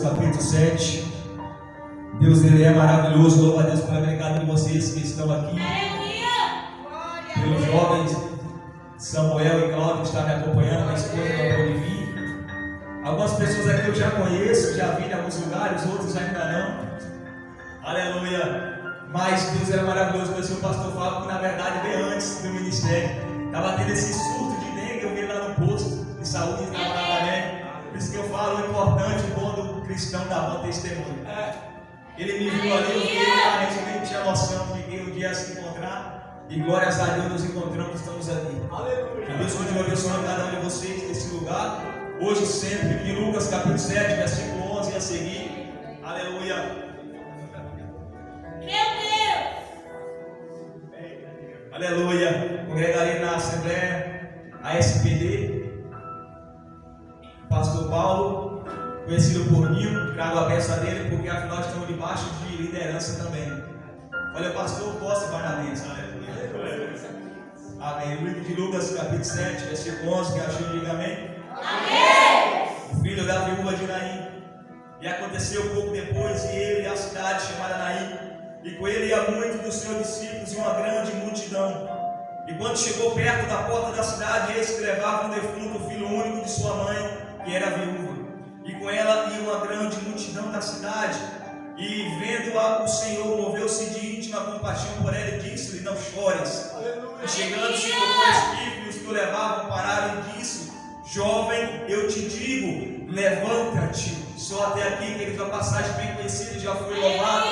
capítulo 7. Deus, Ele é maravilhoso. Louva a Deus pela cada um de vocês que estão aqui. Pelos jovens Samuel e Cláudio que estão me acompanhando, minha esposa não pôde vir. Algumas pessoas aqui eu já conheço, já vi em alguns lugares, outros ainda não. Aleluia. Mas Deus é maravilhoso. O seu pastor Fábio, que na verdade veio antes do ministério, estava tendo esse surto de dengue. Eu vi lá no posto de saúde de Tamaré. Por isso que eu falo o importante, o bom do cristão dar bom testemunho. Ele me viu ali, eu fiquei carente, nem tinha noção de que um dia ia se encontrar. E glórias a Deus nos encontramos, estamos aqui. Aleluia. Que Deus continue abençoando cada um de vocês nesse lugar. Hoje sempre, em Lucas capítulo 7, versículo 11 a seguir. Aleluia. Meu Deus! Aleluia. Congregarei na Assembleia ASPD. Pastor Paulo, conhecido por Nil, trago a benção dele, porque afinal estamos debaixo de liderança também. Olha, pastor, posso e vai na benção. Amém. O livro de Lucas, capítulo 7, versículo 11, que achou, diga amém. Amém! O filho da viúva de Naim. E aconteceu pouco depois, e ele e a cidade chamada Naim, e com ele ia muitos dos seus discípulos e uma grande multidão. E quando chegou perto da porta da cidade, eis que levava um defunto, o filho único de sua mãe, que era viúva. E com ela ia uma grande multidão da cidade. E vendo-a, o Senhor moveu-se de íntima compaixão por ela e disse-lhe: não chores. E chegando-se com os espíritos que o levavam, pararam e disse: jovem, eu te digo, levanta-te. Só até aqui, que eles, a passagem bem conhecida, já foi louvado.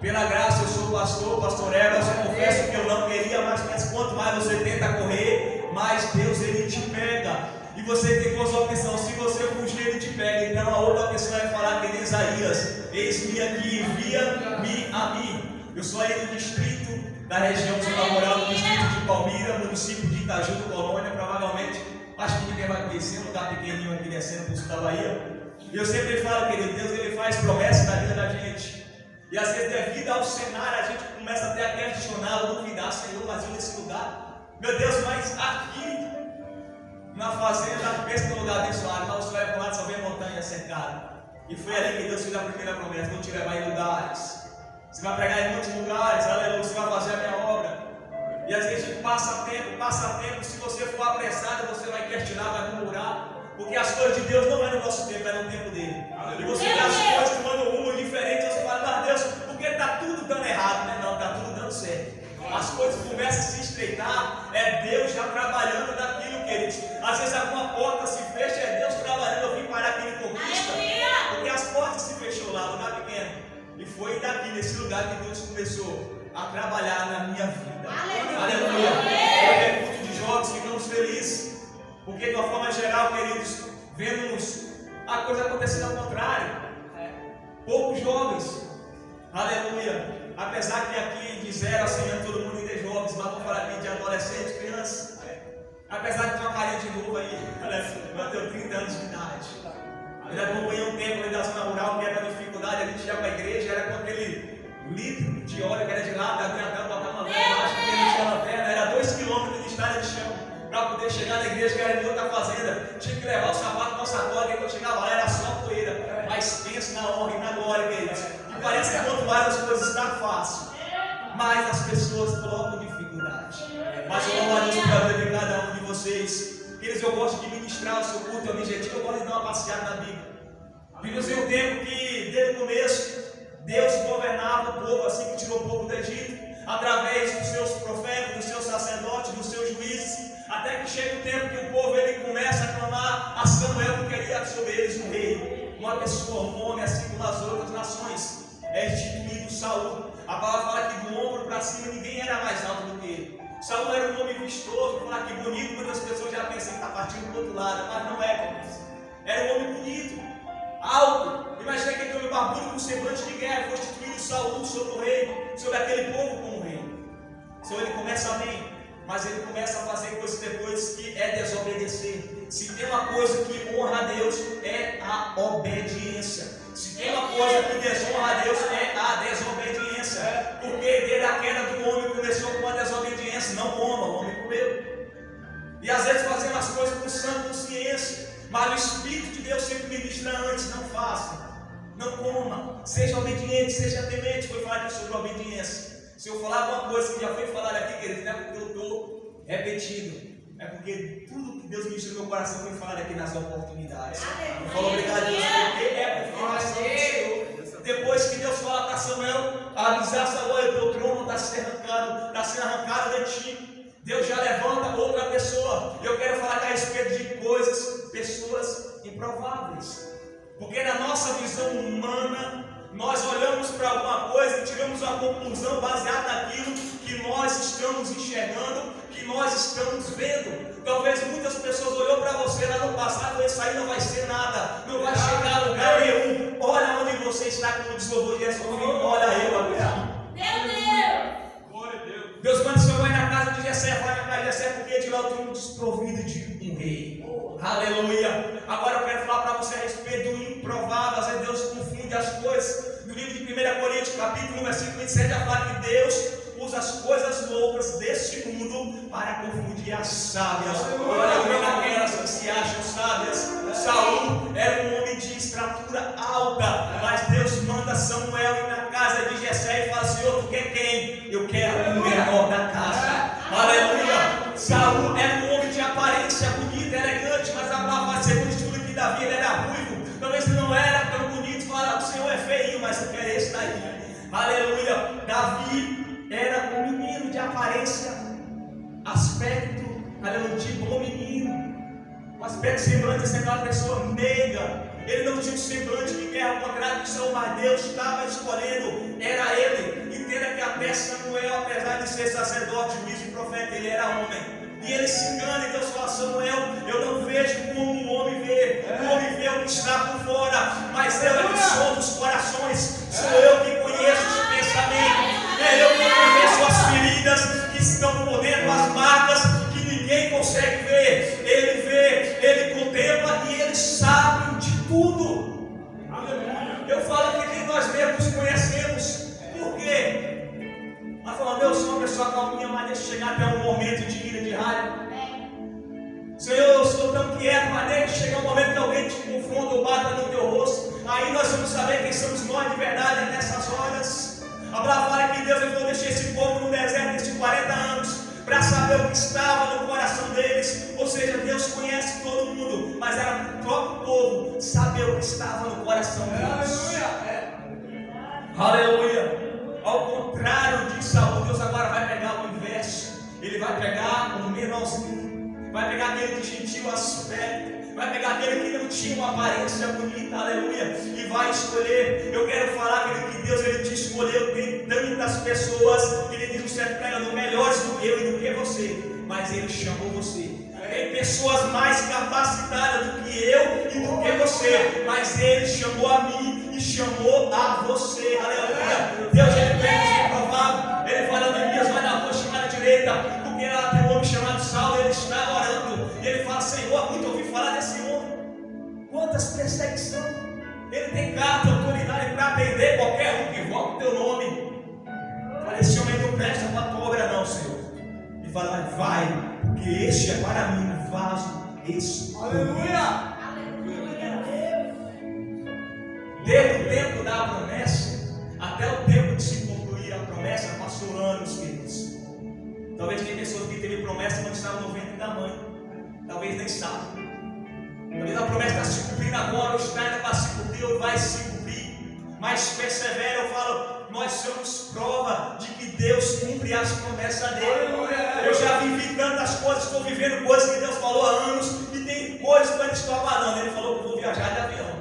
Pela graça, eu sou pastor Egas. Eu confesso que eu não queria, mas quanto mais você tenta correr, mais Deus ele te pega. E você tem duas opções: se você fugir, ele te pega. Então a outra pessoa vai falar que nem Isaías: eis-me aqui, envia-me a mim. Eu sou aí do distrito da região de São Moral, do distrito de Palmira, município de Itaju, Colônia. Provavelmente, acho que ninguém vai conhecer, um lugar pequenininho aqui descendo para o sul da Bahia. E eu sempre falo, querido, Deus ele faz promessas na vida da gente. E às vezes, devido ao cenário, a gente começa até a questionar, a duvidar: Senhor, mas eu nesse lugar, meu Deus, mas aqui na fazenda, pensa no lugar abençoado, mas você vai para o lado, só vê montanha cercada. E foi ali que Deus fez a primeira promessa: vou te levar em lugares. Você vai pregar em muitos lugares, aleluia, você vai fazer a minha obra. E às vezes a gente passa tempo, se você for apressado, você vai questionar, vai murmurar. Porque as coisas de Deus não é no nosso tempo, é no tempo dele. E você vê as coisas tomando um rumo diferente, você fala: mas Deus, porque está tudo dando errado, né? Não, está tudo dando certo. As coisas começam a se estreitar, é Deus já trabalhando naquilo, queridos. Às vezes alguma porta se fecha, é Deus trabalhando. Eu vim parar aqui em Conquista, porque as portas se fechou lá, lugar pequeno. E foi daqui, nesse lugar, que Deus começou a trabalhar na minha vida. Aleluia. Eu pergunto de jovens, ficamos felizes, porque de uma forma geral, queridos, vemos a coisa acontecendo ao contrário. Poucos jovens, aleluia. Apesar que aqui de 0 a 100 anos todo mundo ainda é jovens, mas vamos falar aqui de adolescentes, crianças. Apesar de ter uma carinha de novo aí, eu tenho 30 anos de idade. Eu já acompanhei um tempo ali da zona rural, que era uma dificuldade, a gente ia para a igreja, era com aquele litro de óleo que era de lado, abria a tampa, botava uma vela embaixo, porque não tinha lanterna, era 2 quilômetros de estrada de chão para poder chegar na igreja, que era de outra fazenda. Tinha que levar o sapato na sacola, que quando chegava lá era só poeira. Mas pensa na honra e na glória, queridos. E parece que quanto mais as coisas estão fácil, mais as pessoas colocam dificuldade. Mas eu louvo a Deus pela vida de cada um de vocês. Queridos, eu gosto de ministrar o seu culto, é o objetivo, eu gosto de dar uma passeada na Bíblia. Vivemos em um tempo que, desde o começo, Deus governava o povo, assim que tirou o povo do Egito, através dos seus profetas, dos seus sacerdotes, dos seus juízes, até que chega o tempo que o povo ele começa a clamar a Samuel, que queria sobre eles um rei, uma pessoa, um homem, assim como as outras nações. É instituído Saul. A palavra fala que do ombro para cima ninguém era mais alto do que ele. Saul era um homem vistoso, falar que bonito, muitas pessoas já pensam que está partindo para o outro lado, mas não é, como isso. Era um homem bonito, alto. Imagina aquele homem barbudo com semblante de guerra, foi instituído Saul sobre o rei, sobre aquele povo como rei. Então ele começa bem, mas ele começa a fazer coisas depois que é desobedecer. Se tem uma coisa que honra a Deus, é a obediência. Se tem uma coisa que desonra a Deus, é a desobediência. Porque desde a queda do homem começou com a desobediência. Não coma, o homem comeu. E às vezes fazemos as coisas com sã consciência, mas o Espírito de Deus sempre ministra antes: não faça. Não coma. Seja obediente, seja temente. Foi falar aqui sobre obediência. Se eu falar alguma coisa que já foi falada aqui, querido, não é porque eu estou repetindo. É porque tudo que Deus ministrou no meu coração foi falado aqui nas oportunidades. Eu falo obrigado a Deus, porque é porque nós somos o Senhor. Depois que Deus fala para Samuel, avisar Samuel, o teu trono está sendo arrancado de ti. Deus já levanta outra pessoa. Eu quero falar a respeito de coisas, pessoas improváveis. Porque na nossa visão humana, nós olhamos para alguma coisa e tiramos uma conclusão baseada naquilo que nós estamos enxergando, que nós estamos vendo. Talvez muitas pessoas olhou para você lá no passado e isso aí não vai ser nada, não vai chegar a lugar nenhum. Olha onde você está, como diz o louvor de Jesus, olha eu agora. Deus manda o Senhor vai na casa de Jessé, vai na casa de Jessé, porque de lá eu tenho desprovido de um rei. Aleluia. Agora eu quero falar para você a respeito do improvável. Às vezes Deus confunde as coisas. No livro de 1 Coríntios, capítulo 1, versículo 27, já fala que Deus usa as coisas loucas deste mundo para confundir as sábias. Olha aquelas que se acham sábias. Saul era um homem de estatura alta, mas Deus manda Samuel ir na casa de Jessé e fala: Senhor, tu quer quem? Eu quero o menor da casa. Aleluia. Saul era um homem de aparência bonita, elegante, mas a palavra, segundo o estudo que Davi, ele era ruivo. Talvez ele não era tão bonito. Fala: o Senhor é feio, mas eu quero esse daí. Aleluia. Davi era um menino de aparência, aspecto, aleluia, de bom menino. O aspecto semblante de ser uma pessoa meiga. Ele não tinha um semblante de guerra, ao contrário de Saul, mas Deus estava escolhendo, era ele. Entenda que até Samuel, apesar de ser sacerdote, juiz e profeta, ele era homem. E ele se engana, e Deus fala: Samuel, eu não vejo como um homem vê. O homem vê o que está por fora, mas eu é que sou dos corações. Sou eu que conheço os pensamentos. É eu que conheço as feridas que estão por dentro, as marcas que ninguém consegue ver. Ele vê, ele contempla e ele sabe de tudo. Eu falo que nem nós mesmos conhecemos. Por quê? Nós falamos: eu sou uma pessoa calminha, mas deixa chegar até um momento de ira, de raiva. Senhor, eu sou tão quieto, mas deixa chegar um momento que alguém te confronta ou bata no teu rosto. Aí nós vamos saber quem somos nós de verdade nessas horas. A palavra fala que Deus levou deixar esse povo no deserto esses 40 anos para saber o que estava no coração deles. Ou seja, Deus conhece todo mundo, mas era para o próprio povo saber o que estava no coração deles. Aleluia. Ao contrário de Saul, Deus agora vai pegar o inverso. Ele vai pegar o menorzinho, vai pegar aquele de gentil aspecto, vai pegar aquele que não tinha uma aparência bonita, aleluia, e vai escolher. Eu quero falar que Deus, ele te escolheu. Tem tantas pessoas que ele diz: o certo pregador, melhores do que eu e do que você, mas ele chamou você. Tem pessoas mais capacitadas do que eu e do que você, mas ele chamou a mim e chamou a você. Aleluia. Deus, ele pega os improváveis. Ele fala: Neemias, vai na rua, chama à direita, porque lá tem um homem chamado Saulo. Ele está orando e ele fala: Senhor, muito ouvi falar desse homem. Quantas perseguições. Ele tem carta, autoridade para prender qualquer um que invoca o teu nome. Fala: esse homem não presta para a tua obra não, Senhor. E fala: vai, porque este é para mim um vaso escolhido. Aleluia. Desde o tempo da promessa até o tempo de se concluir a promessa, passou anos, queridos. Talvez tem pessoas que teve promessa quando estavam no ventre da mãe. Talvez nem sabem. Talvez a promessa está se cumprindo agora, ou está ainda para se cumprir, ou vai se cumprir. Mas persevera, eu falo, nós somos prova de que Deus cumpre as promessas dele. Eu já vivi tantas coisas, estou vivendo coisas que Deus falou há anos, e tem coisas que eu estou aguardando. Ele falou que eu vou viajar de avião.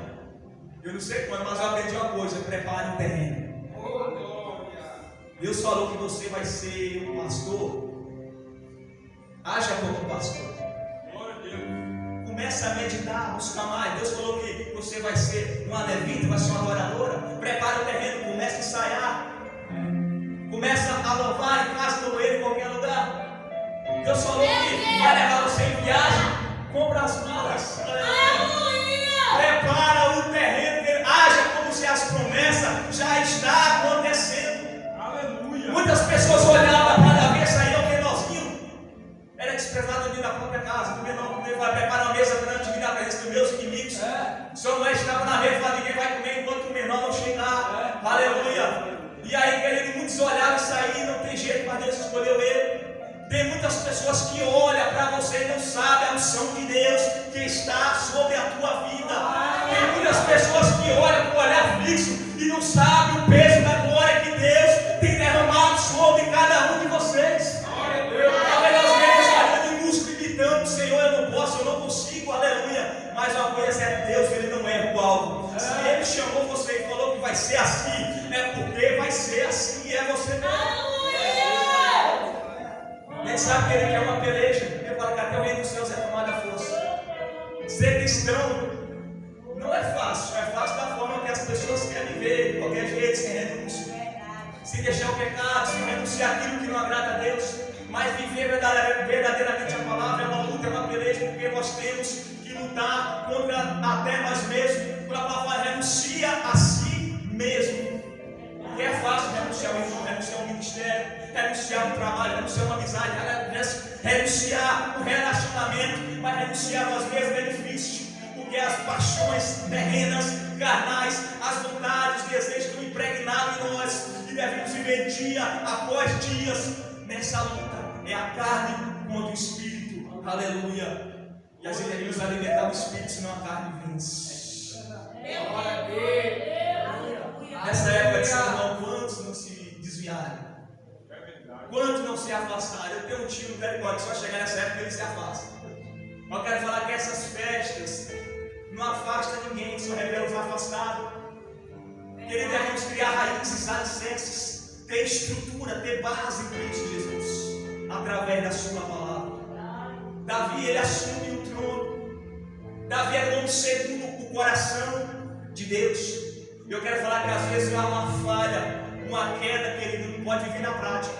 Eu não sei quando, mas eu aprendi uma coisa: prepare um terreno. Deus falou que você vai ser um pastor. Haja como pastor. Começa a meditar, buscar mais. Deus falou que você vai ser uma levita, vai ser uma adoradora. Prepare o terreno, comece a ensaiar. Começa a louvar em casa, no banheiro, em qualquer lugar. Deus falou que vai levar você em viagem. Compra as malas. Prepara o terreno, haja como se as promessas já estão acontecendo. Aleluia. Muitas pessoas olhavam para Davi e saíam menorzinho. Era desprezado ali na própria casa. O menor vai preparar uma mesa grande e vir na presença dos meus inimigos. Samuel estava na mesa e falava: ninguém vai comer enquanto o menor muitas pessoas que olham para você e não sabem a unção de Deus que está sobre a tua vida. Tem muitas pessoas que olham com o olhar fixo e não sabem o peso da glória que Deus tem derramado sobre cada um de vocês. Talvez nós vemos ali no músico gritando: Senhor, eu não posso, eu não consigo, aleluia. Mas uma coisa é Deus, Ele não erra o alvo. Se Ele chamou você e falou que vai ser assim, é porque vai ser assim, e é você mesmo. Ele sabe que Ele quer uma peleja. Ele fala que até o reino dos céus é tomada a força. Ser cristão não é fácil. É fácil da forma que as pessoas querem viver, de qualquer jeito, sem renúncia, sem deixar o pecado, sem renunciar aquilo que não agrada a Deus. Mas viver verdadeiramente a palavra é uma luta, é uma peleja, porque nós temos que lutar contra até nós mesmos. Para a palavra renuncia a si mesmo. Porque é fácil renunciar ao irmão, renunciar ao ministério, renunciar ao trabalho, renunciar a uma amizade, renunciar o relacionamento, mas renunciar a nós mesmos é difícil. Porque as paixões terrenas, carnais, as vontades, os desejos estão impregnados em nós e devemos viver dia após dias nessa luta. É a carne contra o espírito, aleluia. E a gente devemos alimentar o espírito, senão a carne vence. Nessa época de São João, quantos não se desviaram? Quantos não se afastaram? Eu tenho um tio no Misericórdia que só chegar nessa época ele se afasta. Eu quero falar que essas festas não afastam ninguém, são rebeldes afastados. Querido, devemos criar raízes, alicerces, ter estrutura, ter base em Cristo Jesus, através da sua palavra. Davi, ele assume o trono. Davi é como segundo o coração de Deus. Eu quero falar que às vezes há uma falha, uma queda que ele não pode viver na prática.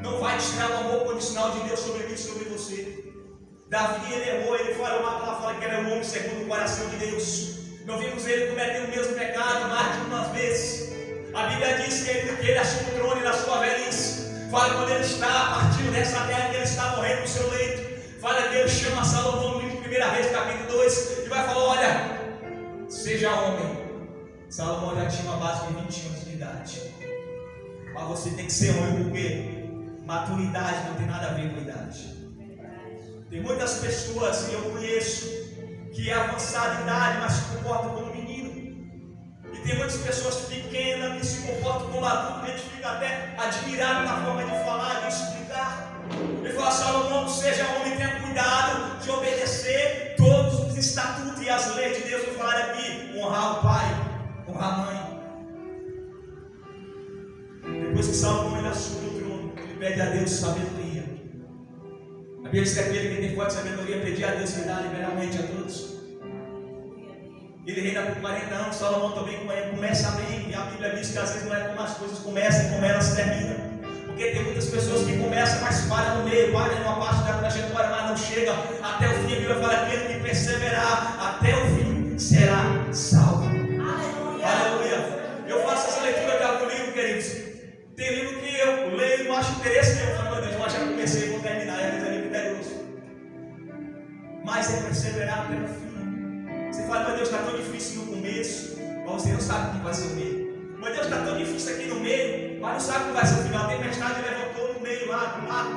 Não vai tirar o amor condicional de Deus sobre mim e sobre você. Davi, ele errou, ele falou, uma palavra fala que era um homem segundo o coração de Deus. Não vimos ele cometer o mesmo pecado mais de umas vezes. A Bíblia diz que ele assume o trono na sua velhice. Fala quando ele está partindo dessa terra, que ele está morrendo no seu leito. Fala que Deus chama Salomão no livro de 1 Reis, capítulo 2, e vai falar: olha, seja homem. Salomão já tinha uma base de 20 anos de idade. Mas você tem que ser homem, porque maturidade não tem nada a ver com idade. Tem muitas pessoas que eu conheço que é avançada de idade, mas se comportam como menino. E tem muitas pessoas pequenas que se comportam como adulto, e a gente fica até admirado na forma de falar, de explicar. Ele fala: Salomão, seja homem, tenha cuidado de obedecer todos os estatutos e as leis de Deus. Vou falar aqui: honrar o pai, honrar a mãe. Depois que Salomão ele assume o trono, ele pede a Deus sabedoria. A Bíblia diz que aquele que tem forte sabedoria pedir a Deus que dá liberalmente a todos. Ele reina por 40 anos, Salomão também começa bem. E a Bíblia diz que às vezes não é como as coisas começam, é como elas terminam. Porque tem muitas pessoas que começam, mas param no meio, param numa parte da trajetória, mas não chega até o fim. A Bíblia fala: aquele que perseverar até o fim será salvo. Aleluia. Eu faço essa leitura de algum livro, queridos. Tem livro que eu leio e não acho interesse nenhum. Eu falo: meu Deus, mas já comecei e vou terminar. É livro misterioso. Mas é perseverar até o fim. Você fala: meu Deus, está tão difícil no começo, mas você não sabe o que vai ser o meio. Meu Deus, está tão difícil aqui no meio, mas não sabe o que vai ser o final. A tempestade levantou no meio lá, do lado.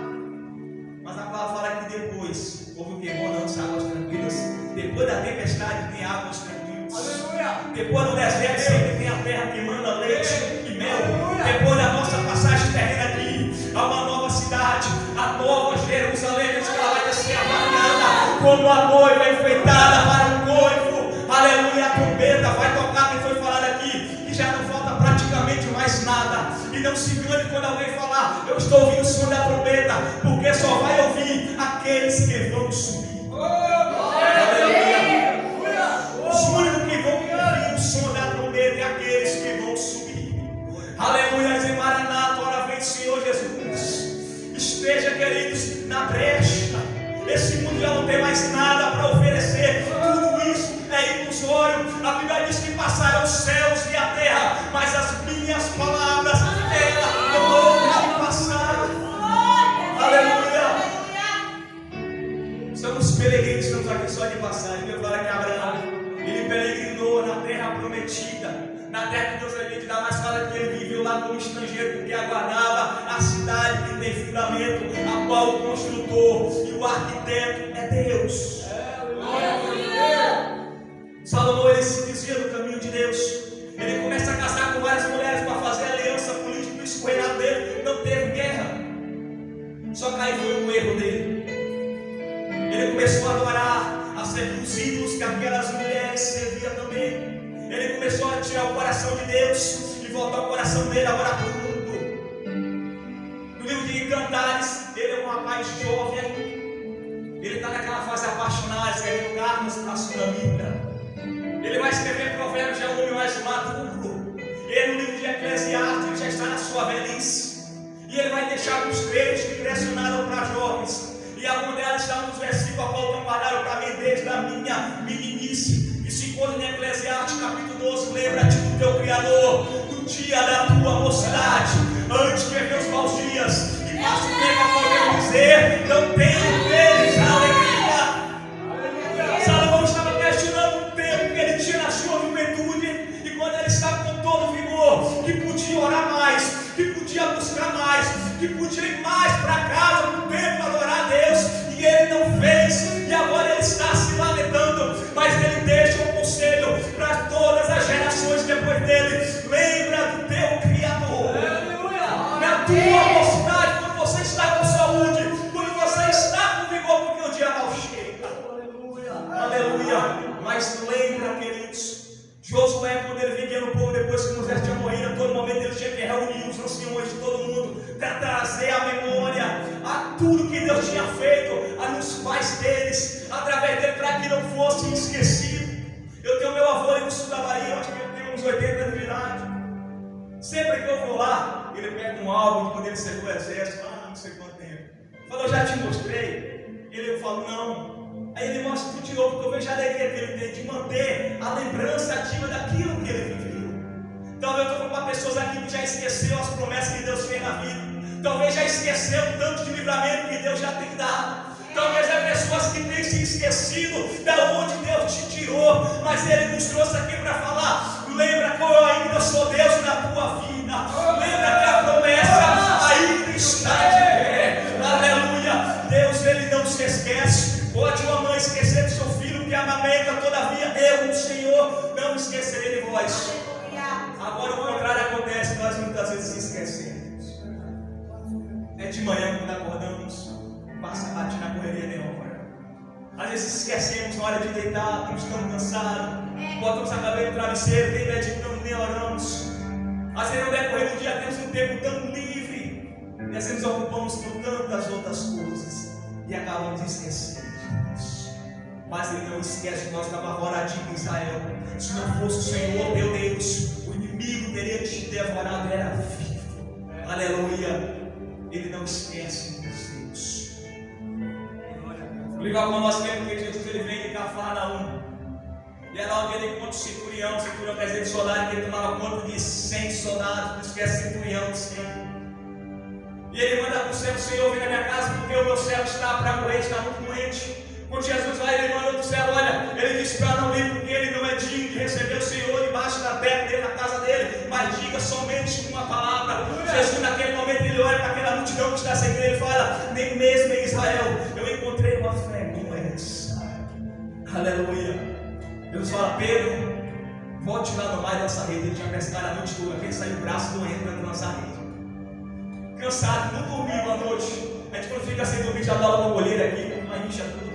Mas a palavra fala que depois, houve o que? Bonança, águas tranquilas. Depois da tempestade tem águas tranquilas. Aleluia. Depois do deserto sempre tem a terra que manda leite e mel. Aleluia. Depois da nossa passagem terrena aqui, há uma nova cidade, a nova Jerusalém, que ela vai ser avaliada como a noiva enfeitada para o noivo. Aleluia, a trombeta vai tocar, que foi falado aqui, que já não falta praticamente mais nada. E não se engane quando alguém falar: eu estou ouvindo o som da trombeta, porque só vai ouvir aqueles que vão subir. Aleluia. Os únicos que vão ouvir o som da trombeta é aqueles que vão subir. Aleluia, diz Maranata, ora vem Senhor Jesus. Esteja, queridos, na brecha. Esse mundo já não tem mais nada para oferecer. Tudo isso é ilusório. A Bíblia diz que passaram os céus e a terra, mas as minhas palavras, ela não hão de passar. Aleluia. Somos peregrinos, estamos aqui só de passagem. Eu falo que Abraão, ele peregrinou na terra prometida, na terra que Deus havia de dar, mas fala que ele viveu lá como estrangeiro, porque aguardava a cidade cidade que tem fundamento, a qual o construtor e o arquiteto é Deus. Salomão, ele se desvia do caminho de Deus. Ele começa a casar com várias mulheres para fazer aliança política. Isso, o reinado dele não teve guerra. Só que aí foi um erro dele. Ele começou a adorar, a servir os ídolos que aquelas mulheres serviam também. Ele começou a tirar o coração de Deus e voltar o coração dele agora para o mundo. No livro de Cantares, ele é um rapaz jovem ainda. Ele está naquela fase apaixonada, escrevendo cartas para a Sunamita. Ele vai escrever provérbios de um homem mais maduro. Ele, no livro de Eclesiastes, ele já está na sua velhice. E ele vai deixar alguns trechos que direcionaram para jovens. E alguma delas está nos versículos a qual eu guardaram para mim desde a minha meninice. E se encontra em Eclesiastes capítulo 12. Lembra-te do teu Criador no dia da tua mocidade, antes que venham os maus dias e passe o tempo a poder dizer: não tenho deles alegria. Salomão estava questionando o tempo que ele tinha na sua juventude, e quando ele estava com todo o vigor, que podia orar mais, que podia buscar mais, que podia ir mais para casa no tempo adorar a Deus, e ele não fez, e agora ele está se lamentando. Mas ele deixa um conselho para todas as gerações depois dele: lembra do teu Criador. Na tua mocidade, quando você está com saúde, quando você está com vigor, porque o dia mal chega. Aleluia. Mas lembra, queridos, Josué, quando ele vivia no povo, depois que Moisés tinha morrido, a todo momento ele tinha que reunir os anciões de todo mundo para trazer a memória a tudo que Deus tinha feito, a nos pais deles, através dele, para que não fosse esquecido. Eu tenho meu avô ali no sul da Bahia, acho que ele tem uns 80 anos de idade. Sempre que eu vou lá, ele pega um álbum de quando ele serviu o exército, não sei quanto tempo. Fala: eu já te mostrei. Eu falo: não. Aí ele mostra tudo de novo, porque eu vejo a alegria que ele tem de manter a lembrança ativa daquilo que ele viveu. Talvez eu estou falando para pessoas aqui que já esqueceu as promessas que Deus fez na vida. Talvez já esqueceu o tanto de livramento que Deus já tem dado. Talvez é pessoas que têm se esquecido da onde Deus te tirou, mas Ele nos trouxe aqui para falar: lembra que eu ainda sou Deus na tua vida. Lembra que a promessa ainda está de pé. Aleluia. Deus, Ele não se esquece. Pode uma mãe esquecer do seu filho que amamenta, todavia eu, o Senhor, não esquecerei de vós. Agora o contrário acontece, nós muitas vezes esquecemos. É de manhã quando acordamos, passa a bater na correria de hora. Às vezes esquecemos na hora de deitar, estamos tão cansados, botamos a cabeça no travesseiro, nem meditamos, nem oramos. Às vezes no decorrer do dia temos um tempo tão livre, e às vezes nos ocupamos com tantas outras coisas e acabamos esquecendo. Mas Ele não esquece que nós estávamos agora em Israel. Se não fosse o Senhor, meu Deus, o inimigo teria te devorado, era vivo. Aleluia. Ele não esquece dos Deus. O legal com nós temos que Jesus, ele vem de Cafarnaum. E era lá onde ele encontra o centurião presidente de soldado, que ele tomava conta de 100 soldados, não esquece centurião de 100. E ele manda para o céu: Senhor, vem na minha casa, porque o meu servo está para morrer, está muito doente. Quando Jesus vai, ele manda para o céu: olha, ele disse para não ir, porque ele não é digno de receber o Senhor debaixo da terra dele, na casa dele, mas diga somente uma palavra. Jesus, naquele momento, ele olha para aquela multidão que está seguindo, ele fala: nem mesmo em Israel eu encontrei uma fé como essa. Aleluia. Deus fala: Pedro, volte lá no mar e lança a rede. Ele tinha pescado a noite toda, ele saiu o braço doendo para lançar a rede. Cansado, não dormiu à noite. A gente, quando fica sem dormir, já dá uma olheira aqui, uma incha tudo.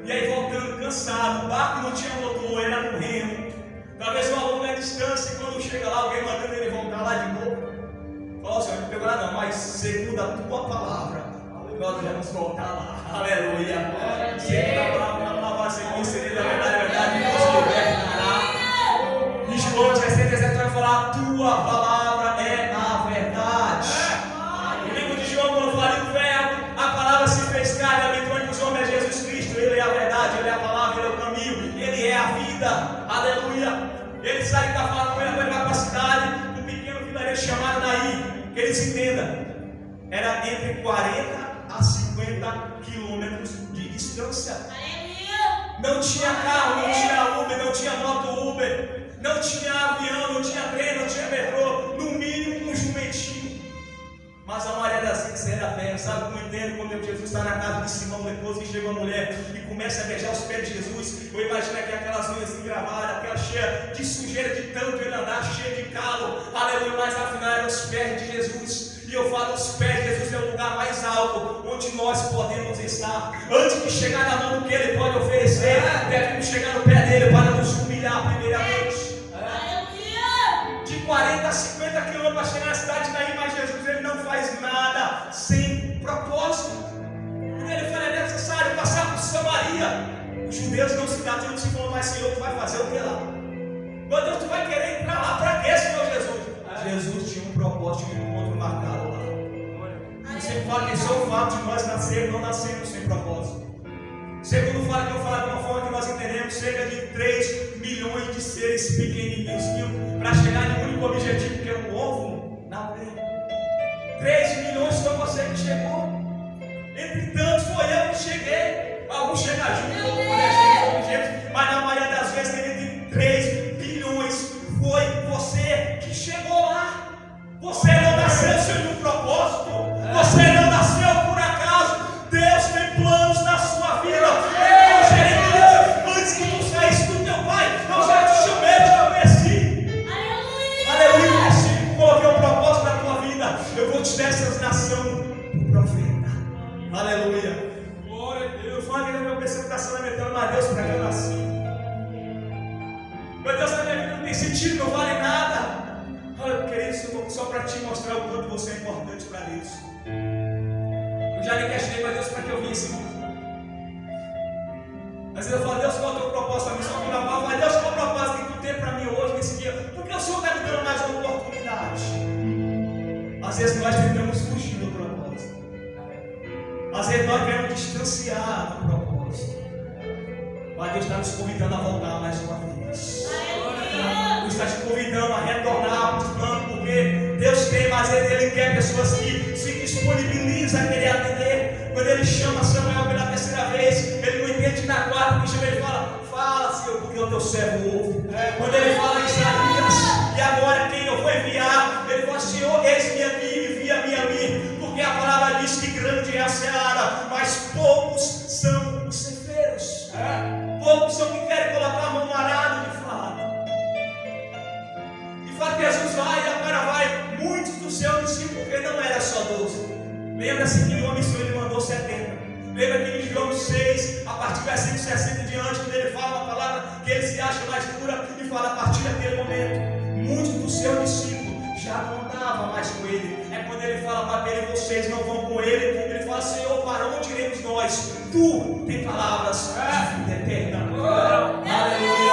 E aí, voltando cansado, o barco não tinha motor, era no remo, talvez uma longa distância. E quando chega lá, alguém mandando ele voltar lá de novo, fala: Senhor, não pegou nada, mas segundo a tua palavra, nós vamos voltar lá. Aleluia. Segundo a palavra, Senhor, seria da verdade, nos libertará. Em João 17 vai falar: a tua palavra é a verdade. O livro de João, quando fala do verbo, a palavra se fez carne, habitou entre os homens, é Jesus Cristo. Ele é a verdade, Ele é a palavra, Ele é o caminho, Ele é a vida. Aleluia. Ele sai de Cafarnaum, ele vai para a cidade, um pequeno vilarejo chamado Naim. Que eles entendam, era entre 40 a 50 quilômetros de distância. Não tinha carro, não tinha Uber, não tinha moto Uber, não tinha avião, não tinha trem, não tinha metrô, no mínimo um jumentinho. Mas a maioria das vezes era a pé. Sabe como eu entendo? Quando Jesus está na casa de Simão leproso e chega uma mulher e começa a beijar os pés de Jesus, eu imagino que aquelas unhas engravadas, aquela cheia de sujeira de tanto ele andar, cheia de calo, aleluia, mas afinal eram os pés de Jesus. E eu falo, os pés de Jesus é o lugar mais alto onde nós podemos estar. Antes de chegar na mão do que Ele pode oferecer, devemos chegar no pé dele para nos humilhar primeiramente. De 40 a 50 quilômetros para chegar na cidade de Naim, mas Jesus ele não faz nada sem propósito. Quando ele fala, é necessário passar por Samaria. Os judeus não se datam, não se falam, mas Senhor, tu vai fazer o que lá? Meu Deus, tu vai querer entrar lá para quê, Senhor Jesus? Jesus tinha um propósito, tinha um encontro marcado lá. Eu sempre falo que esse é o fato de nós nascermos, não nascemos sem propósito. Segundo fala que eu falo de uma forma que nós entendemos, cerca de 3 milhões de seres pequenininhos para chegar em um único objetivo, que é um ovo na aldeia. 3 milhões foi você que chegou. Entretanto, foi eu que cheguei. Alguns chegam junto, outros por gente, mas na maioria das vezes, entre 3 bilhões, foi você que chegou lá. Você não nasceu sem um propósito. Você não nasceu por acaso. Deus tem planos na sua vida. Antes que tu saísse do teu pai, eu já te chamei, te conheci. Aleluia. Aleluia. Coloquei um propósito na tua vida. Eu vou te dar essa nação do profeta. Aleluia. Glória a Deus. Fala que meu pensamento está se lamentando, mas Deus, para que eu nasci. Meu Deus, na minha vida não tem sentido, não vale nada. Olha, querido, eu estou só para te mostrar o quanto você é importante para Deus. Eu já nem questionei para Deus para que eu vim esse mundo. Às vezes eu falo, Deus, qual é o teu propósito? A missão que eu falo, mas Deus, qual é o propósito que tu tem para mim hoje, nesse dia? Porque o Senhor está me dando mais uma oportunidade. Às vezes nós tentamos fugir do propósito. Às vezes nós queremos distanciar do propósito. Mas Deus está nos convidando a voltar mais uma vez. Deus está te convidando a retornar para os planos, porque Deus tem, mas Ele quer pessoas que se disponibilizam a querer atender. Quando Ele chama Samuel pela terceira vez, Ele não entende na quarta, que chama, Ele fala, Senhor, porque o teu servo ouve. Quando Ele fala em Isaías, e agora quem eu vou enviar? Ele fala, Senhor, eis-me aqui, envia-me a mim, porque a palavra diz que grande é a seara, mas poucos são os ceifeiros. Poucos são que querem colocar a mão no arado de fato. E fala que Jesus vai, e agora vai muitos dos seus discípulos, porque não era só 12. Lembra-se que em uma missão ele mandou 70. Lembra que em João 6, a partir do versículo 60 em diante, quando ele fala uma palavra que ele se acha mais pura, e fala a partir daquele momento, muitos dos seus discípulos já não andavam mais com ele. É quando ele fala para ele, vocês não vão com ele. Ele fala, Senhor, para onde iremos nós? Tu tem palavras de vida eterna. Aleluia.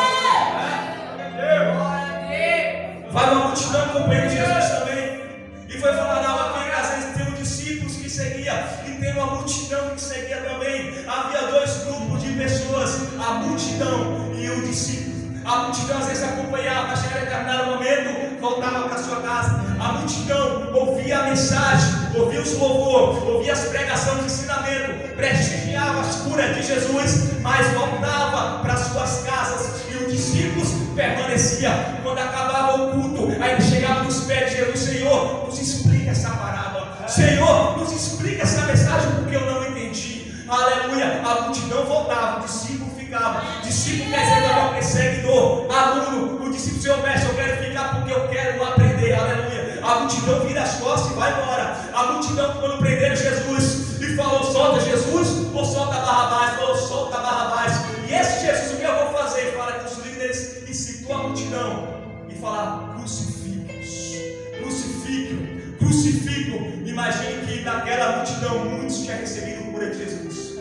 Vai uma multidão acompanhando Jesus também. E foi falar na hora que às vezes tem um discípulos que seguia e tem uma multidão que seguia também. Havia 2 grupos de pessoas, a multidão e o discípulo. A multidão às vezes acompanhava, mas chegava em determinado momento, voltava para sua casa. A multidão ouvia a mensagem, ouvia os louvores, ouvia as pregações de ensinamento, prestigiava as curas de Jesus, mas voltava para suas casas. E os discípulos permaneciam. Quando acabava o culto, aí ele chegava nos pés de Jesus, Senhor, nos explica essa parábola. Senhor, nos explica essa mensagem, porque eu não entendi. Aleluia. A multidão voltava, o discípulo ficava. Discípulo quer dizer também que é seguidor, aluno. O discípulo, Senhor mestre, eu quero ficar porque eu quero aprender. Aleluia. A multidão vira as costas e vai embora. A multidão, quando prenderam Jesus e falou, solta Jesus ou solta Barrabás? Falou, solta Barrabás. E esse Jesus, o que eu vou fazer? Ele fala que os líderes incitou a multidão e falaram, crucifique-os, crucifique-o, crucifique-o. Imagine que naquela multidão muitos tinham recebido a cura de Jesus.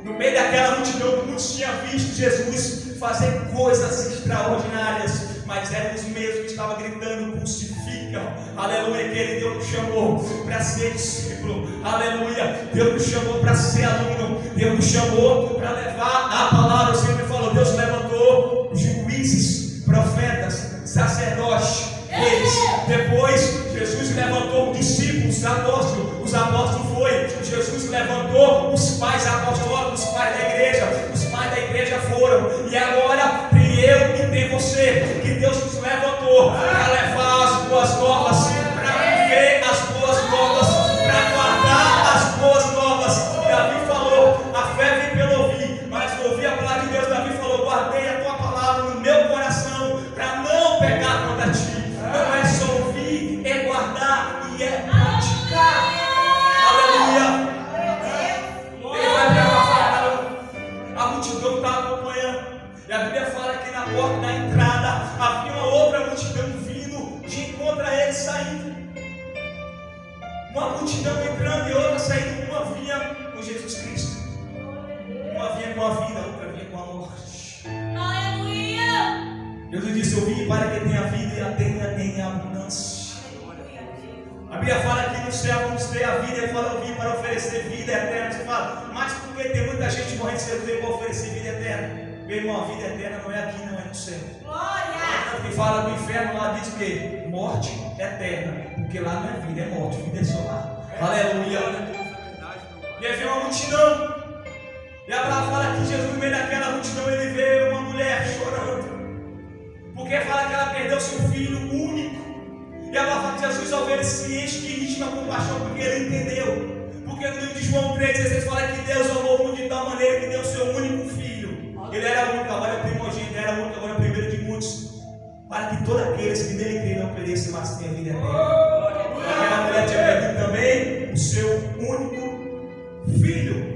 No meio daquela multidão, muitos tinham visto Jesus fazer coisas extraordinárias, mas eram os mesmos que estavam gritando, crucifica. Aleluia, que Deus nos chamou para ser discípulo. Aleluia, Deus nos chamou para ser aluno. Deus nos chamou para levar a palavra. Eu sempre falo, Deus levantou juízes, profetas, sacerdotes. Depois Jesus levantou os discípulos, os apóstolos foi. Jesus levantou os pais apostólicos, os pais da igreja foram. E agora tem eu e tem você, que Deus nos levantou para levar as boas novas, para viver as boas novas, oferecer vida eterna. Você fala, mas por que tem muita gente morrendo cedo e vou oferecer vida eterna? Meu irmão, a vida eterna não é aqui, não é no céu. Glória! Que fala do inferno lá diz que morte eterna, porque lá não é vida, é morte, vida é só lá. Aleluia! E aí vem uma multidão. E Abraão fala que Jesus, no meio daquela multidão, ele vê uma mulher chorando, porque fala que ela perdeu seu filho único. E Abraão fala que Jesus, ao ver ele, se enche de íntima compaixão, porque ele entendeu. Porque no livro de João 3,16 fala que Deus amou o mundo de tal maneira que deu o seu único filho. Ele era único, agora é o primogênito, era único, agora é o primeiro de muitos, para que todos aqueles que nele creem não pereçam, mas tenham vida eterna. Aquela mulher tinha perdido também o seu único filho.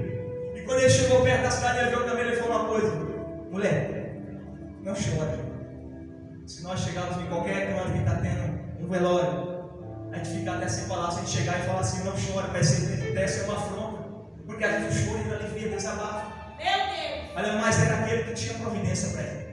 E quando ele chegou perto da cidade, ele viu também, ele falou uma coisa: mulher, não chore. Se nós chegarmos em qualquer canto que está tendo um velório, a gente fica até sem palavras, se a gente chegar e falar assim, não chore, vai ser uma afronta, porque às vezes o choro ele alivia, desabafa. Mas era aquele que tinha providência para ele.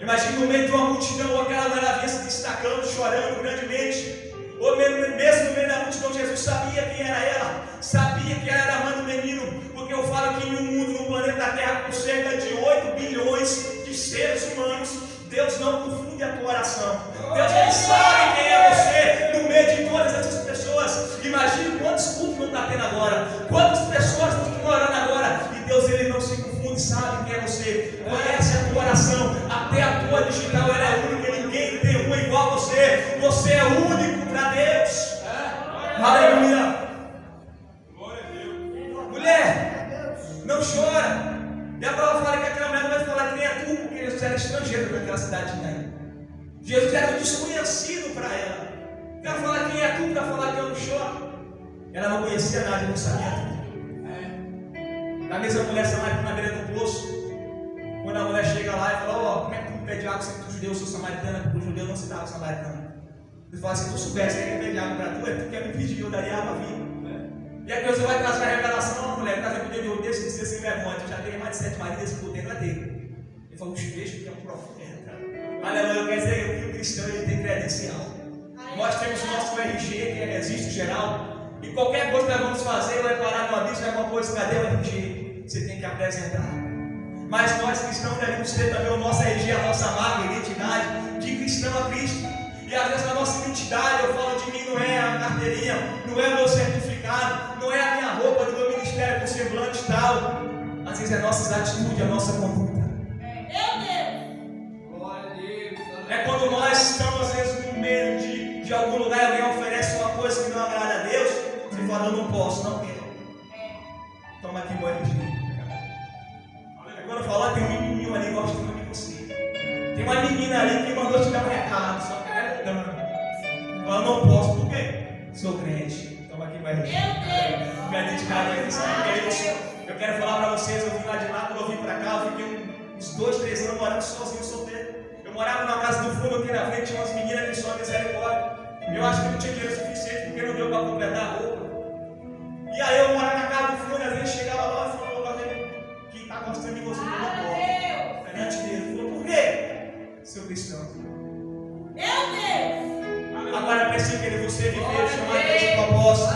Imagina no meio de uma multidão, aquela mulher vinha se destacando, chorando grandemente. Ou mesmo no meio da multidão, Jesus sabia quem era ela, sabia que ela era a mãe do menino, porque eu falo que em um mundo, no planeta Terra, com cerca de 8 bilhões de seres humanos, Deus não confunde a tua oração. Deus ele sabe quem é você no meio de todas essas pessoas. Imagine quantos cultos não está tendo agora, quantas pessoas não estão orando agora, e Deus ele não se confunde, sabe quem é você, conhece a tua oração, até a tua digital ela é única, ninguém tem uma igual a você. Você é único para Deus. Aleluia. Mulher, não chora. E Abraão fala que aquela mulher não vai falar quem é tu, porque Jesus era estrangeiro naquela cidade de Naim. Jesus era um desconhecido para ela. Quero falar quem é tu para falar que eu não choro. Ela não conhecia nada, não sabia tudo. Na mesma mulher samaritana na beira do poço, quando a mulher chega lá e fala, ó, como é que tu pede água se tu judeu, eu sou samaritana, porque o judeu não se dava samaritano. Ele fala, se tu soubesse que pede água para tu, é tu quer me pedir, eu daria água viva. E aqui você vai trazer a revelação, a mulher, trazer o dia de ouro desse, dizer sem vergonha, tu já tem mais de 7 maridos, esse poder não é dele. Ele falou, vejo que é um profeta. Aleluia, quer dizer que o cristão ele tem credencial. Nós temos o nosso RG, que é registro geral. E qualquer coisa que nós vamos fazer, vai parar no aviso, alguma coisa, cadê o RG? Você tem que apresentar. Mas nós cristãos devemos ter também o nosso RG, a nossa marca, a identidade de cristão a Cristo. E às vezes a nossa identidade, eu falo de mim, não é a carteirinha, não é o meu certificado, não é a minha roupa do meu ministério com semblante e tal. Às vezes é a nossa atitude, a nossa conduta. É quando nós estamos às vezes no meio de algum lugar e alguém oferece uma coisa que não agrada a Deus, você fala, eu não posso, não quero. Toma aqui o RG. Agora eu falo, tem um menininho ali gostando de você. Tem uma menina ali que mandou te dar um recado, só que ela é dando. Eu não posso, por quê? Sou crente. Toma aqui o RG. Minha identidade é cristã. Eu quero falar para vocês, eu vim lá de lá, quando eu vim para cá, eu fiquei uns 2, 3 anos morando sozinho, solteiro. Eu morava na casa do fundo aqui na frente, tinha umas meninas que só misericórdia. Eu acho que não tinha dinheiro suficiente porque não deu para completar a roupa. E aí eu morava na casa do fundo, às vezes chegava lá e falava que está gostando de você, não pode. Perante Deus. Ele falou, por quê? Seu cristão. Agora pense que você viveu chamado de propósito.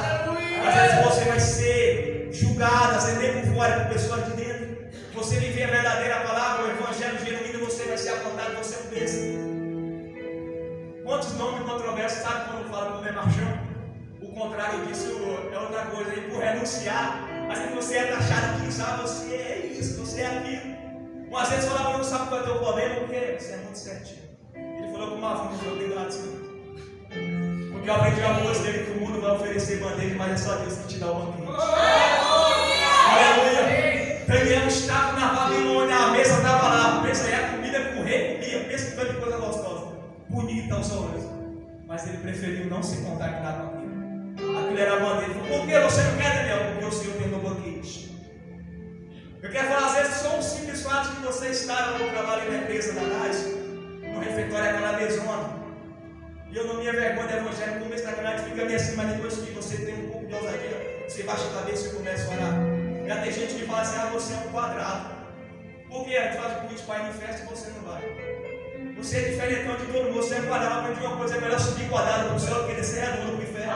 Às vezes você vai ser julgado, às vezes nem por fora, por pessoas de dentro. Você viver a verdadeira palavra, o evangelho genuíno, você vai ser apontado, você é um desses. Quantos nomes controversos, sabe quando fala com o Marchão? O contrário disso é outra coisa. E por renunciar, às vezes você é taxado de sabe, você é isso, você é aquilo. Às vezes falava, não sabe qual é o teu problema, porque você é muito certinho. Ele falou com uma filha, eu tenho lá de cima. Porque eu aprendi a música dele que o mundo vai oferecer bandeja, mas é só Deus que te dá o banquete. Aleluia! Daniel estava na Babilônia, a mesa estava lá. Pensa aí, a comida que o rei comia, pensa que tanta coisa gostosa. Bonita aos olhos. Mas ele preferiu não se contactar com aquilo. Aquilo era a bandeja. Por que você não quer, Daniel? Porque o Senhor tem no banquete. Eu quero falar, às vezes, só um simples fato de você estar no trabalho na empresa da NAS, no refeitório, aquela mesona. E eu não me envergonho do evangelho, como está grande, fica meio assim, mas depois que você tem um pouco de ousadia, você baixa a cabeça e começa a orar. Já tem gente que fala assim, você é um quadrado. Por que? A gente faz o convite para ir em festa e você não vai. Você é diferentão de todo mundo, você é quadrado, aprendi uma coisa, é melhor subir quadrado para o céu do que descer redondo para o inferno.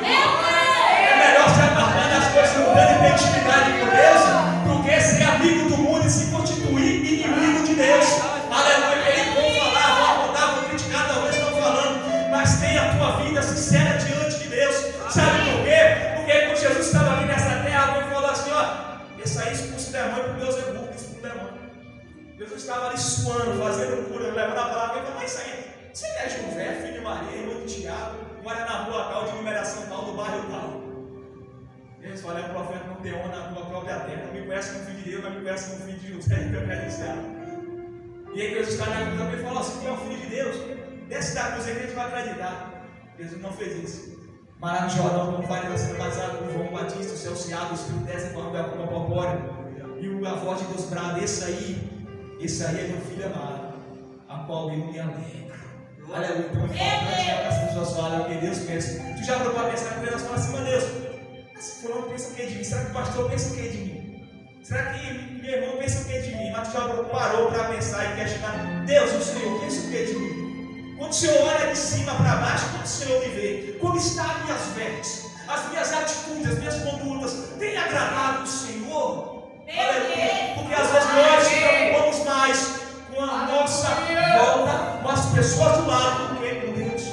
É melhor se apartar das coisas mudando e ter intimidade com Deus, do que ser amigo do mundo e se constituir inimigo de Deus. Aleluia. Eles vão falar, vão apontar, vão criticar, talvez estão falando, mas tenha a tua vida sincera diante de Deus. Sabe por quê? Porque quando Jesus estava ali nessa terra, alguém falou assim: ó, esse aí expulsa o demônio, porque Deus é burro, expulsa o demônio. Jesus estava ali suando, fazendo cura, levando a palavra. Ele falou: mas isso aí, você é José, filho de Maria, irmão de Tiago, mora na rua tal, de numeração tal, do bairro tal. Eles falam: é um profeta não tem honra na tua própria terra, não me conhece como filho de Deus, não me conhece como filho de José, que eu quero estar. E aí Jesus está na cruz também e falou: se tu é o filho de Deus, desce da cruz aí que a gente vai acreditar. Jesus não fez isso. Mas lá no Jordão, quando vai estar sendo batizado por João Batista, o céu se abre, o Espírito desce falando da cura corpórea, e a voz de Deus brada: esse aí é meu filho amado, a qual eu me alegro. Aleluia. Então é importante que as pessoas falem o que Deus pensa. Tu já parou para pensar que Deus fala assim: meu Deus, esse fulano pensa o que de mim? Será que o pastor pensa o que de mim? Será que meu irmão pensa o que de mim? Mas tu já parou para pensar e questionar: Deus, o Senhor pensa o que de mim? Quando o Senhor olha de cima para baixo, como o Senhor me vê? Como estão as minhas vestes, as minhas atitudes, as minhas condutas? Tem agradado o Senhor? Aleluia. Porque às vezes nós nos preocupamos mais com a nossa volta, com as pessoas do lado, do que com Deus.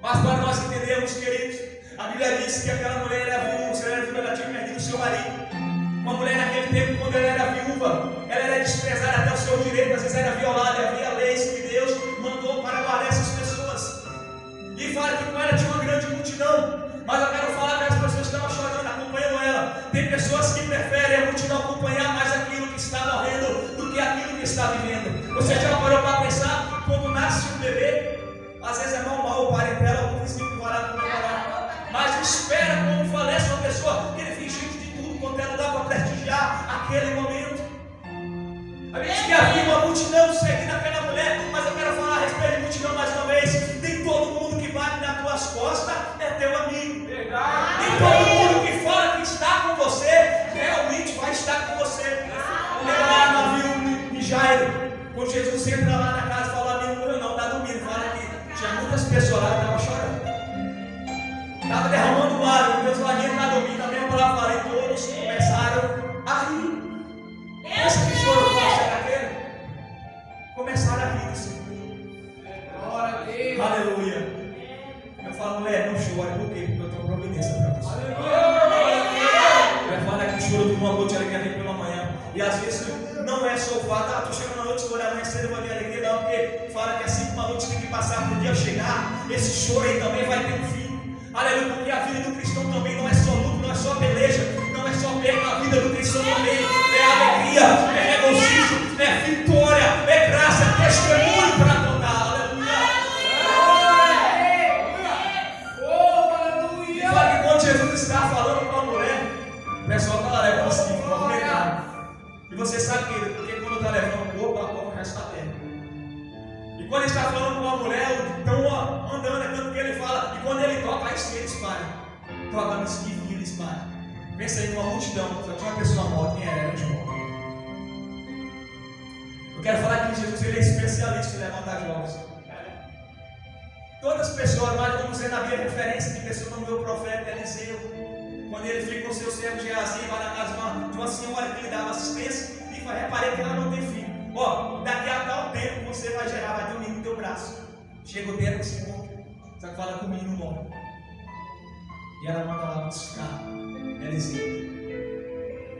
Mas para nós entendermos, queridos, a Bíblia diz que aquela mulher era viúva. Se ela era viúva, ela tinha perdido o seu marido. Uma mulher naquele tempo, quando ela era viúva, ela era desprezada até o seu direito, às vezes era violada, e havia leis que Deus mandou para guardar essas pessoas. E fala que com ela tinha uma grande multidão. Mas eu quero falar que as pessoas estavam chorando, acompanhando ela. Tem pessoas que preferem a multidão acompanhar mais aquilo que está morrendo do que aquilo que está vivendo. Você já parou para pensar, quando nasce um bebê, às vezes é normal o parentela, o vizinho que vai lá comemorar. Mas espera quando falece uma pessoa, que ele fingiu de tudo quanto ela dá para prestigiar aquele momento. A gente diz que havia uma multidão seguindo aquela mulher, mas eu quero falar a respeito de multidão mais uma vez. Nem todo mundo que bate nas tuas costas é teu amigo. Nem todo mundo que fala que está com você realmente vai estar com você. Lembra lá no navio de Jairo, quando Jesus entra lá na casa e fala: amigo morreu não, está dormindo. Fala que tinha muitas pessoas lá que estavam chorando. Estava derramando lágrimas, meus lágrimas estavam dormindo. A mesma palavra fala, e todos começaram a rir. Esse que choro forte era aquele? Começaram a rir do Senhor. Glória a Deus. Aleluia. Eu falo: mulher, não chore, por quê? Porque eu tenho providência para você. Eu falo que o choro de uma noite ela quer vir pela manhã. E às vezes não é só o fato: tu chega na noite, vou olhar amanhã cedo, vai vir alegria. Não, porque fala que assim que uma noite tem que passar para o dia chegar, esse choro aí também vai ter um fim. Aleluia, porque a vida do cristão também não é só luto, não é só beleza, não é só perda. A vida do cristão também é alegria, é regozijo, é vitória, é graça, é testemunho para contar. Aleluia. E fala que quando Jesus está falando com a mulher, o pessoal está levando assim, vamos pegar. E você sabe que porque quando está levando o corpo, a corpo já está perto. E quando ele está falando com a mulher, estão andando, é tanto que ele fala, e quando ele toca, aí sim ele espalha. Toca no esquivo e ele espalha. Pensa aí numa multidão, só tinha uma pessoa morta, quem era? João. Eu quero falar que Jesus ele é especialista em levantar jovens. Todas as pessoas, mas vamos dizer, na minha referência de pessoa como meu profeta Eliseu, quando ele fica com seu servo Geazi, vai na casa de uma senhora que lhe dava assistência, e vai, reparei que ela não tem filho. Ó, daqui a tal tempo você vai gerar, vai ter um menino no teu braço. Chega o tempo que se encontra, só que fala que o menino morre. E ela manda lá buscar Eliseu.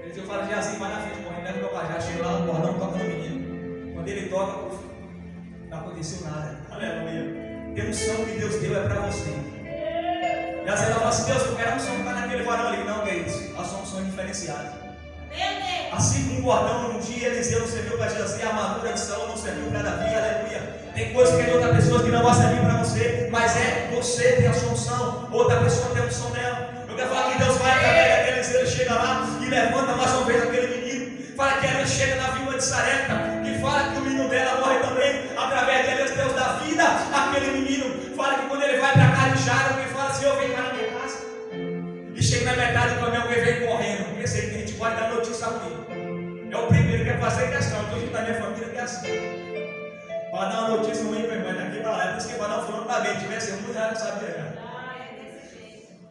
Eliseu fala: Geazi, vai na frente, morre, leva o meu cajado. Chega lá no bordão, toca no menino. Quando ele toca, não aconteceu nada. Aleluia. A unção que Deus deu é para você. E às vezes ela fala assim: Deus, eu quero a unção que está naquele varão ali. Não, que é isso. A sua unção é diferenciada. Assim como o bordão, no dia Eliseu não serviu para Geazi, a armadura de Saul não serviu para Davi. Aleluia. Tem coisas que é de outra pessoa que não vai servir para você, mas é você tem a sua unção, outra pessoa tem a unção dela. Eu quero falar que Deus vai através daquele Eliseu, ele chega lá e levanta mais uma vez aquele menino. Fala que ele chega na viúva de Sarepta, que fala que o menino dela morre também. Através dele, Deus dá vida àquele menino. Fala que quando ele vai para a casa de Jairo, ele fala assim: eu venho para a minha casa. E chega na metade do caminho, alguém vem correndo. Esse aí que a gente pode dar notícia ruim. É o primeiro que é fazer questão. Então a gente da minha família que é assim. Para dar uma notícia ruim, meu irmão, daqui para lá. É por isso que para dar um fulano está bem. Tivesse muito, já não sabia.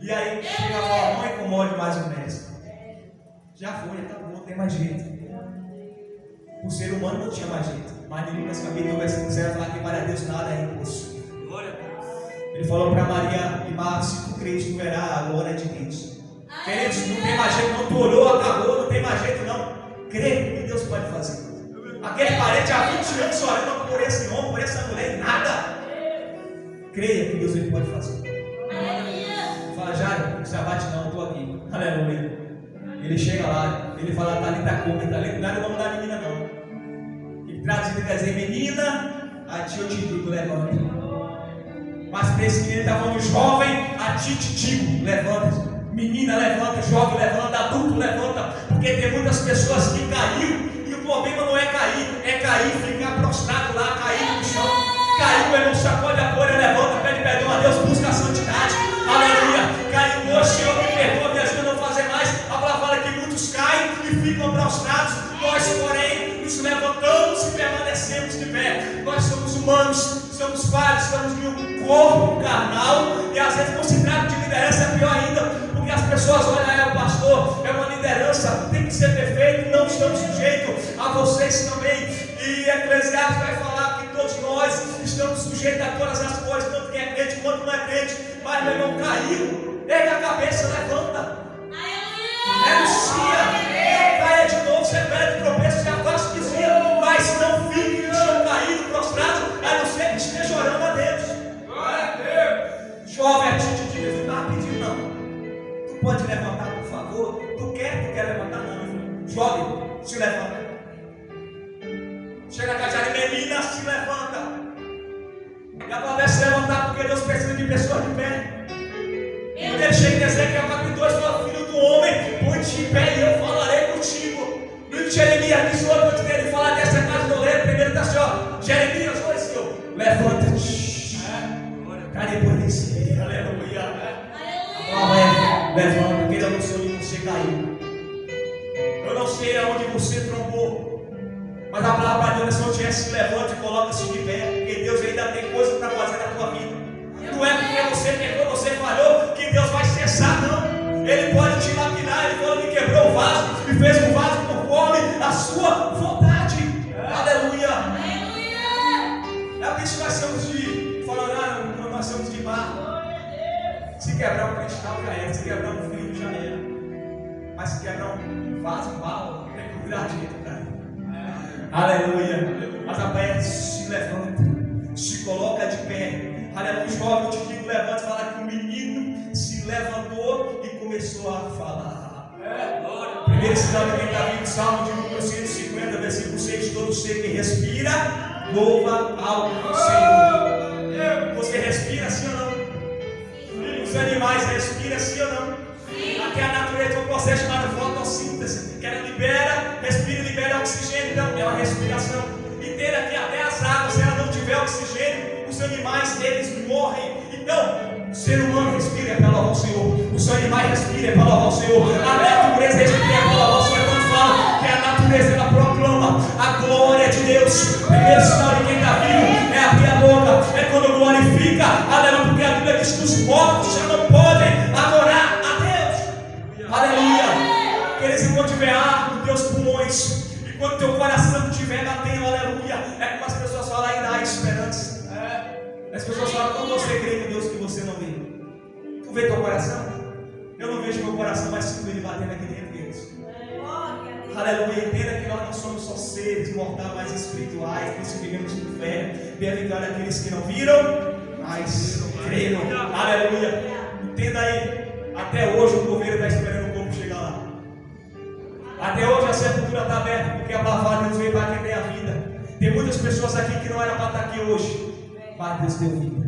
E aí chega lá, não incomode mais o mestre. Já foi, acabou, não tem mais jeito. O ser humano não tinha mais jeito. Mas em Lucas capítulo 1, versículo 0 fala que para Deus nada é impossível. Ele falou para Maria e Marcos: se tu crês, tu verás a glória de Deus. Queridos, não tem mais jeito, não. Tu orou, acabou, não tem mais jeito, não. Crê que Deus pode fazer. Aquele parente há 20 anos orando por esse homem, por essa mulher, e nada. Creia que Deus ele pode fazer. Fala, Jairo, não se abate não, eu estou aqui. Aleluia. Ele chega lá, ele fala, Talita cumi, Talita, não é o nome da menina não. E traduzido quer dizer, menina, a ti eu te digo, levanta. Mas para esse menino estava falando, jovem, a ti te digo, levanta. Menina, levanta, jovem, levanta, adulto, levanta. Porque tem muitas pessoas que caíram. E o problema não é cair, ficar prostrado lá, cair no chão. Caiu, meu irmão, sacode a poeira, levanta, pede perdão a Deus, busca a santidade. Aleluia. Caiu hoje, Senhor, me perdoa, me ajuda a não fazer mais. A palavra fala que muitos caem e ficam prostrados. Nós, porém, nos levantamos e permanecemos de pé. Nós somos humanos, somos falhos, estamos em um corpo carnal. E às vezes considerado de liderança é pior ainda. Porque as pessoas olham, o pastor, é uma liderança, tem que ser perfeito, não estamos sujeitos a vocês também. E Eclesiastes vai falar que todos nós estamos sujeitos a todas as coisas, tanto quem é crente quanto não é crente. Mas meu irmão caiu, erga a cabeça, levanta, renuncia, não caia de novo, você perde, tropeça, se afasta, desvia, mas não fique no chão caído, prostrado, a não ser que esteja orando a Deus. Jovem, a ti te digo, não está pedindo não. Tu pode levantar, por favor? Tu quer levantar? Não, filho. Jovem, se levanta. Chega na casa de menina, se levanta. E a palavra é se levantar porque Deus precisa de pessoas de pé. Quando ele chega em Ezequiel capítulo 2, fala, filho do homem, põe-te em pé e eu falarei contigo. No livro de Jeremias, 18, ele fala dessa casa do leiro, primeiro está assim, ó, Jeremias, olha Senhor, levanta-te. Cara, depois desse, aleluia. Levanta, porque eu não sei onde você caiu. Eu não sei aonde você trombou. Mas a palavra de Deus, onde é, se levanta e coloca-se de pé. Porque Deus ainda tem coisa para fazer na tua vida. Não é porque você pecou, você falhou, que Deus vai cessar, não. Ele pode te lapidar. Ele falou que quebrou o vaso e fez um vaso conforme a sua vontade. Aleluia. É por isso que nós somos de, falando, nós somos de barro. Se quebrar um cristal já era, se quebrar um fio já era. Mas se quebrar um vaso, um barro, tem que virar dentro, cara. Aleluia. Mas a pé se levanta, se coloca de pé. Aleluia. Jovem, eu te digo, levanta e fala que o menino se levantou e começou a falar. Primeiro sinal de quem está vindo, Salmo de número 150, versículo 6. Todo ser que respira, louva ao Senhor. Você respira sim ou não? Os animais respiram sim ou não? Até a natureza tem um processo chamado fotossíntese, que ela respira e libera oxigênio. Então é uma respiração. Entenda que até as águas, se ela não tiver oxigênio, os animais eles morrem. Então, o ser humano respira para louvar o Senhor, os animais respiram para louvar o Senhor, a natureza respira para louvar o Senhor. Quando fala que a natureza ela proclama a glória de Deus, o primeiro sinal de quem está vivo é abrir a boca, é quando glorifica, aleluia, porque a Bíblia diz que os mortos já não podem adorar a Deus. Aleluia. Queridos, enquanto tiver ar nos teus pulmões, e quando teu coração estiver batendo, aleluia, é como as pessoas falam, ainda há esperança. As pessoas falam, como você crê em Deus que você não vê? Tu vê teu coração? Eu não vejo meu coração, mas sinto ele batendo aqui dentro, queridos. Aleluia. Entenda que nós não somos só seres mortais, mas espirituais, por isso vivemos com fé. Bem-aventurado aqueles que não viram, mas creram. Aleluia. Entenda aí. Até hoje o governo está esperando o corpo chegar lá. Até hoje a sepultura está aberta, porque a palavra de Deus veio para atender a vida. Tem muitas pessoas aqui que não eram para estar aqui hoje, mas Deus deu vida.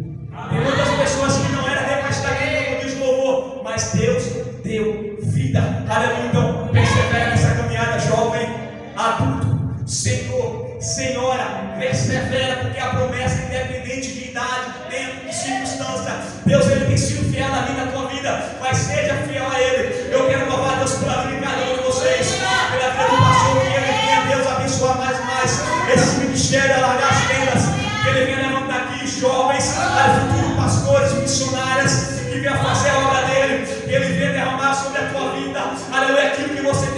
Tem muitas pessoas que não eram nem para estar aqui como diz louvor, mas Deus deu vida. Aleluia. Então persevera nessa caminhada, jovem, adulto, senhor, senhora, persevera, porque a promessa, independente de idade, tempo, de circunstância, Deus ele tem sido fiel na vida, na tua vida, mas seja fiel a Ele. Eu quero louvar Deus pela vida de cada um de vocês, pela vida do pastor, que Ele venha, Deus, abençoar mais e mais esse ministério, alargar as tendas, que Ele venha levantar aqui jovens, futuros pastores, missionários, que venha fazer a obra dele,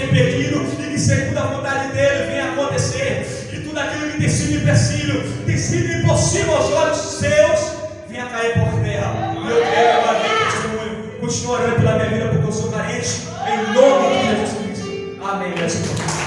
tem pedido e que segundo a vontade dele venha acontecer. Que tudo aquilo que tem sido empecilho, tem sido impossível aos olhos seus, venha cair por terra. E eu quero uma vez testemunho. Continua orando pela minha vida porque eu sou carente. Em nome de Jesus Cristo. Amém, Jesus.